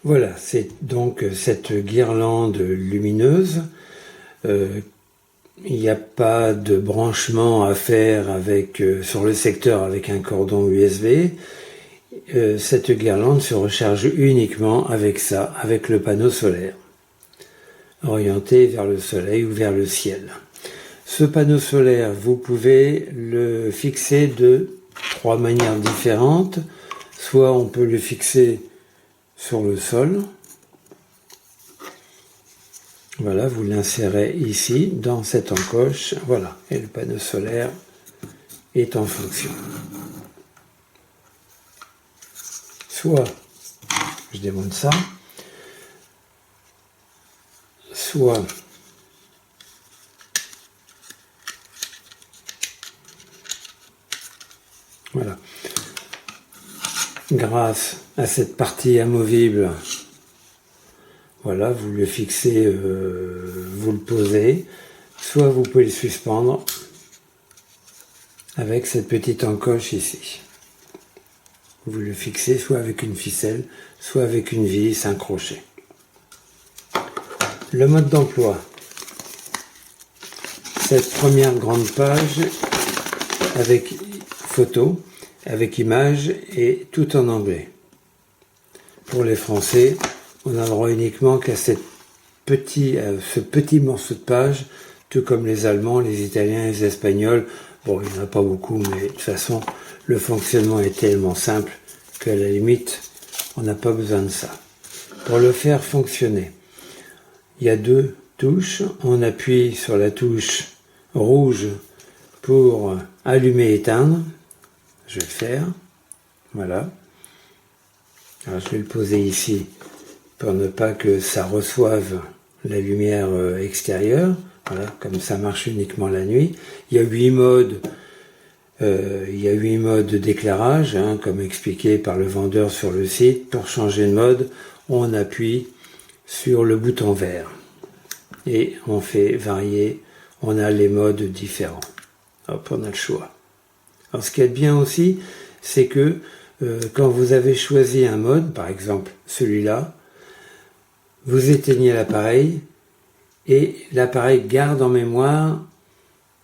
Voilà, c'est donc cette guirlande lumineuse. Il n'y a pas de branchement à faire sur le secteur avec un cordon USB. Cette guirlande se recharge uniquement avec ça, avec le panneau solaire, orienté vers le soleil ou vers le ciel. Ce panneau solaire, vous pouvez le fixer de 3 manières différentes. Soit on peut le fixer sur le sol. Voilà, vous l'insérez ici, dans cette encoche. Voilà, et le panneau solaire est en fonction. Soit, je démonte ça, soit voilà. Grâce à cette partie amovible, voilà, vous le fixez, vous le posez, soit vous pouvez le suspendre avec cette petite encoche ici. Vous le fixez soit avec une ficelle, soit avec une vis, un crochet. Le mode d'emploi. Cette première grande page avec photo, avec image et tout en anglais. Pour les Français, on a droit uniquement qu'à ce petit morceau de page, tout comme les Allemands, les Italiens et les Espagnols. Bon, il n'y en a pas beaucoup, mais de toute façon, le fonctionnement est tellement simple qu'à la limite, on n'a pas besoin de ça. Pour le faire fonctionner, il y a 2 touches. On appuie sur la touche rouge pour allumer et éteindre. Je vais le faire. Voilà. Alors je vais le poser ici pour ne pas que ça reçoive la lumière extérieure. Voilà, comme ça marche uniquement la nuit. Il y a 8 modes. Il y a 8 modes d'éclairage, hein, comme expliqué par le vendeur sur le site. Pour changer de mode, on appuie sur le bouton vert. Et on fait varier, on a les modes différents. Hop, on a le choix. Alors ce qui est bien aussi, c'est que quand vous avez choisi un mode, par exemple celui-là, vous éteignez l'appareil et l'appareil garde en mémoire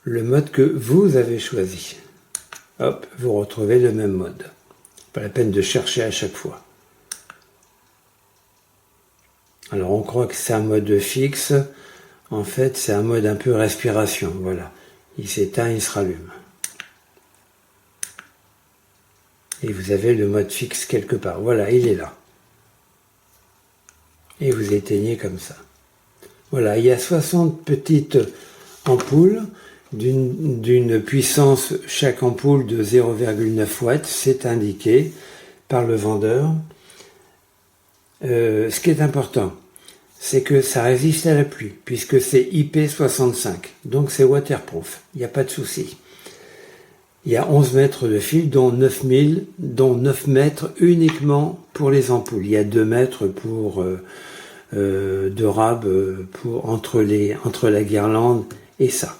le mode que vous avez choisi. Hop, vous retrouvez le même mode. Pas la peine de chercher à chaque fois. Alors on croit que c'est un mode fixe. En fait, c'est un mode un peu respiration. Voilà. Il s'éteint, il se rallume. Et vous avez le mode fixe quelque part. Voilà, il est là. Et vous éteignez comme ça. Voilà, il y a 60 petites ampoules d'une puissance, chaque ampoule de 0,9 watts. C'est indiqué par le vendeur. Ce qui est important, c'est que ça résiste à la pluie, puisque c'est IP65. Donc c'est waterproof, il n'y a pas de souci. Il y a 11 mètres de fil, dont 9 mètres uniquement pour les ampoules. Il y a 2 mètres de rab entre la guirlande et ça.